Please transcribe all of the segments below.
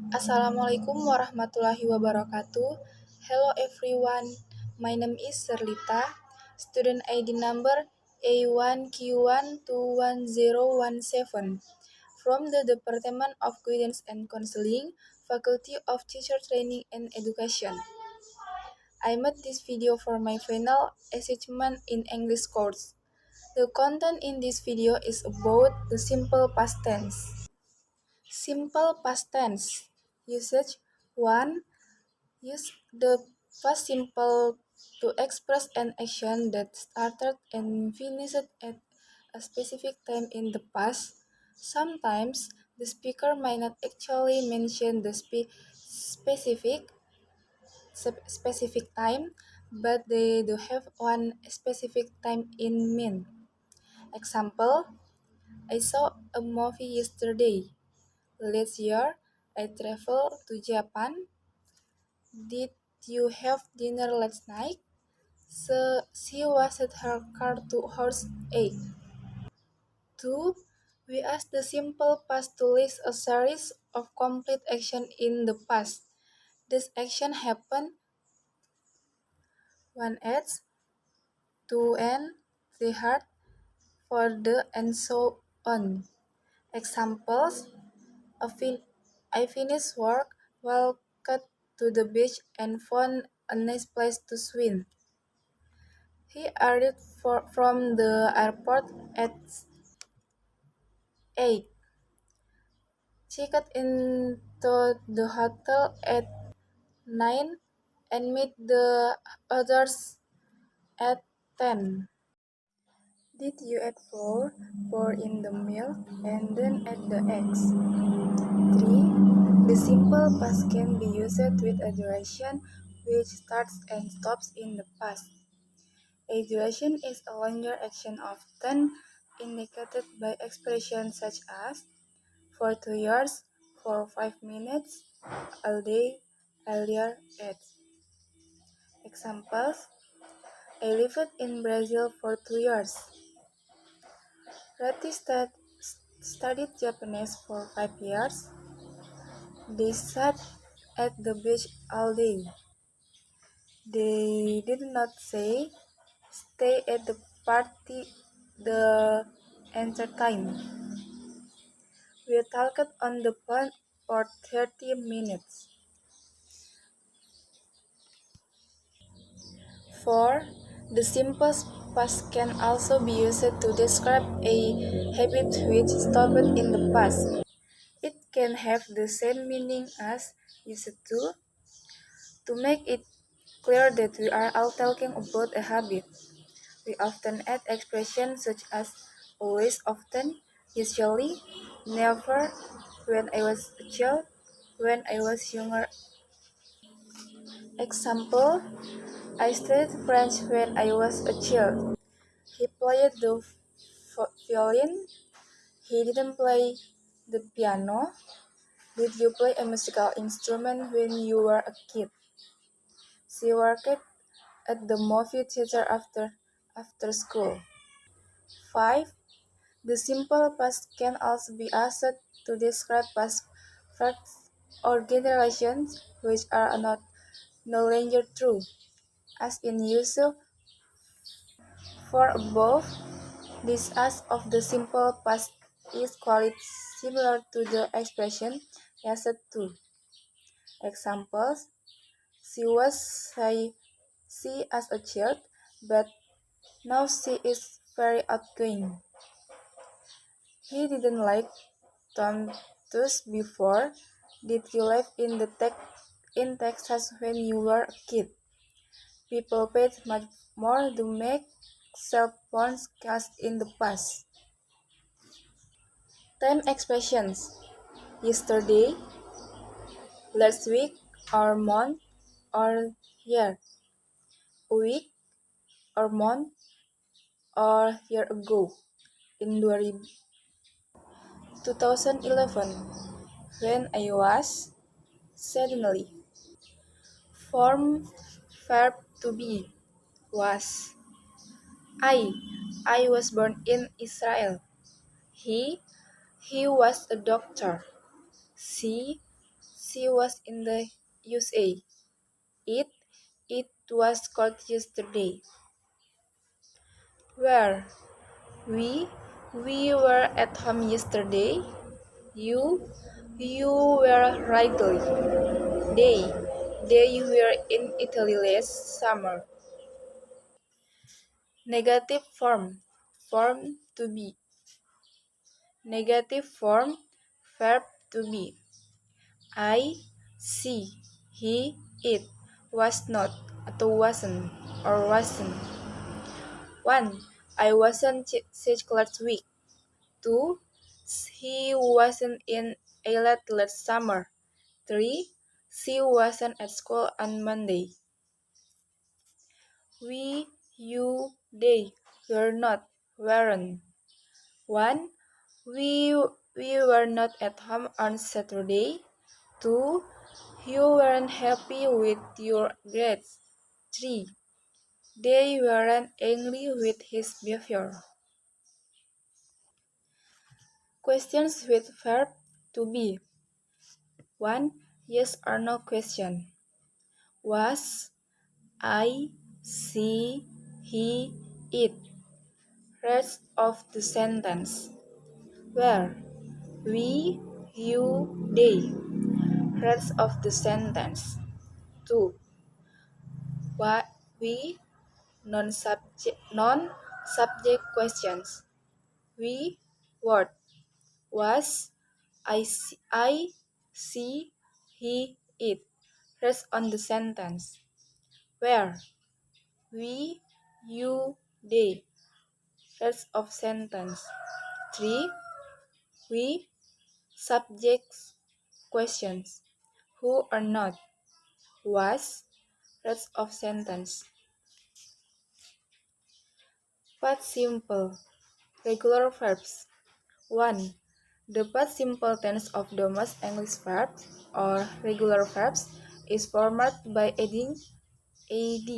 Assalamualaikum warahmatullahi wabarakatuh. Hello everyone, my name is Serlita, student ID number A1Q1210117 from the Department of Guidance and Counseling, Faculty of Teacher Training and Education. I made this video for my final assessment in English course. The content in this video is about the simple past tense. Simple past tense usage 1. Use the past simple to express an action that started and finished at a specific time in the past. Sometimes the speaker might not actually mention the specific time, but they do have one specific time in mind. Example, I saw a movie yesterday. Last year, I traveled to Japan. Did you have dinner last night? So she washed her car to horse egg. 2. We ask the simple past to list a series of complete action in the past. This action happened 1 at, 2 and 3 hard, 4 the and so on. Examples, I finished work, walked to the beach and found a nice place to swim. He arrived from the airport at 8, checked into the hotel at 9, and met the others at 10. Did you add flour, pour in the milk, and then add the eggs? 3. The simple past can be used with a duration which starts and stops in the past. A duration is a longer action often indicated by expressions such as for 2 years, for 5 minutes, all day, earlier, at. Examples, I lived in Brazil for 2 years. Rati studied Japanese for 5 years. They sat at the beach all day. They did not say, stay at the party the entire time. We talked on the phone for 30 minutes. 4. The simple past can also be used to describe a habit which stopped in the past. It can have the same meaning as used to make it clear that we are all talking about a habit. We often add expressions such as always, often, usually, never, when I was a child, when I was younger. Example, I studied French when I was a child. He played the violin. He didn't play the piano. Did you play a musical instrument when you were a kid? She worked at the movie theater after school. 5. The simple past can also be used to describe past facts or generations which are not no longer true, as in use for above. This as of the simple past is quite similar to the expression used to. Examples: she was shy as a child, but now she is very outgoing. He didn't like tomatoes before. Did you live in Texas when you were a kid? People paid much more to make cell phones cast in the past. Time expressions: yesterday, last week, or month, or year. A week, or month, or year ago. In 2011, when I was suddenly. Form verb to be was. I. I was born in Israel. He. He was a doctor. She. She was in the USA. It, it was cold yesterday. Where? We, we were at home yesterday. You, you were rightly. They, they were in Italy last summer. Negative form, form to be. Negative form, verb to be. I, she, he, it, was not, atau wasn't, or wasn't. 1. I wasn't sick last week. 2. He wasn't in Eilat last summer. 3. She wasn't at school on Monday. We, you, they, were not, weren't. 1. We were not at home on Saturday. 2. You weren't happy with your grades. 3. They weren't angry with his behavior. Questions with verb to be. 1. Yes or no question. Was, I, she, he, it. Rest of the sentence. Where? We, you, they. Rest of the sentence. 2. What, we, non-subject questions. We, what? Was, I, she, he, it. Rest on the sentence. Where? We, you, they. Rest of sentence. 3. We, subjects, questions. Who or not. Was, rest of sentence. Past simple. Regular verbs. 1. The past simple tense of the most English verbs or regular verbs is formed by adding ad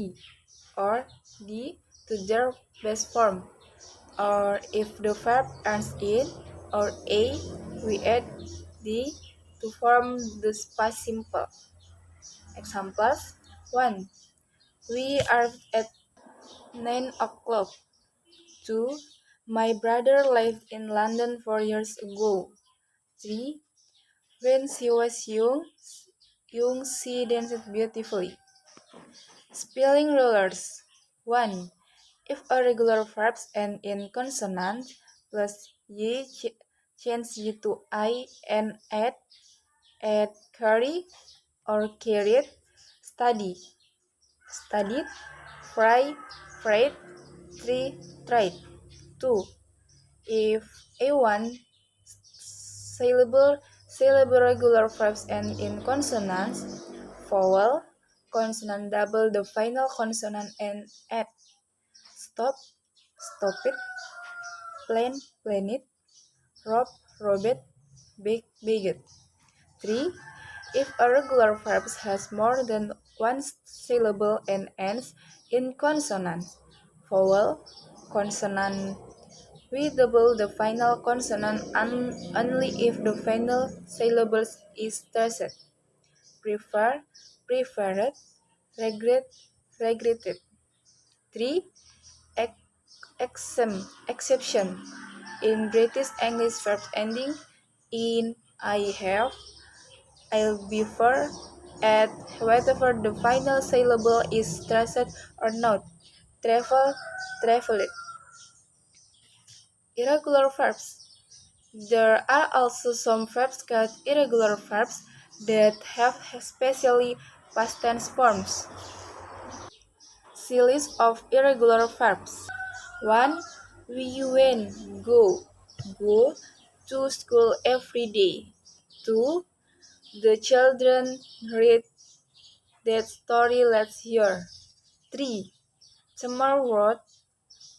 or d to their base form, or if the verb ends in or a, we add d to form the past simple. Examples: 1. We are at 9 o'clock. 2. My brother lived in London 4 years ago. 3. When she was young, she danced beautifully. Spelling rulers. 1. If a regular verb ends in consonant plus y, change y to I and add carry or carried. Study, studied. Fry, fried. 3. Tried. 2. If a1 syllable regular verbs end in consonants, vowel, consonant double the final consonant and add. Stop, stop it. Plan, plan it. Rob, rob it. Bake, bake it. 3. If a regular verb has more than one syllable and ends in consonant, vowel, consonant, we double the final consonant only if the final syllable is stressed. Prefer, preferred. Regret, regretted. 3. Exception. In British English verbs ending in I have, I'll be for, at, whether the final syllable is stressed or not. Travel, traveled. Irregular verbs. There are also some verbs called irregular verbs that have specially past tense forms. See list of irregular verbs. 1. We went, go, go to school every day. 2. The children read that story last year. 3. Tamar wrote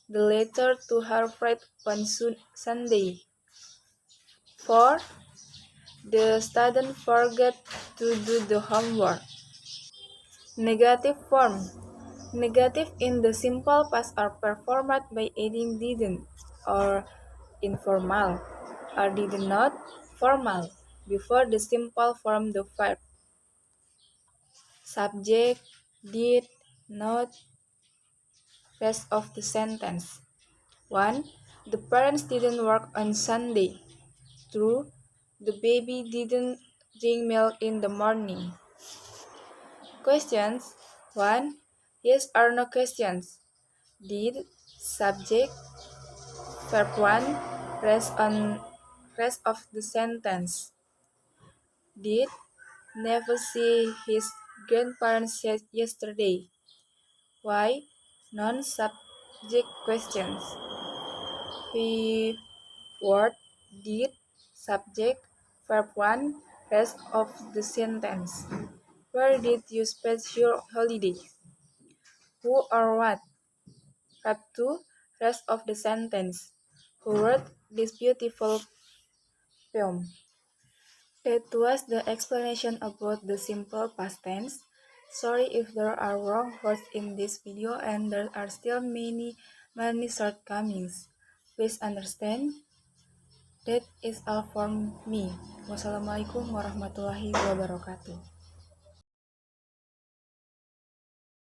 the letter to her friend on Sunday. 4. The student forgot to do the homework. Negative form. Negative in the simple past are performed by adding didn't or informal or did not formal. before the simple form the verb. Subject, did, not, rest of the sentence. 1. The parents didn't work on Sunday. True. The baby didn't drink milk in the morning. Questions. 1. Yes or no questions. Did, subject, verb 1, rest of the sentence. Did never see his grandparents yesterday. Why? Non-subject questions. We word, did, subject, verb 1, rest of the sentence. Where did you spend your holiday? Who or what? Verb 2, rest of the sentence. Who wrote this beautiful poem? That was the explanation about the simple past tense. Sorry if there are wrong words in this video and there are still many shortcomings. Please understand. That is all from me. Wassalamualaikum warahmatullahi wabarakatuh.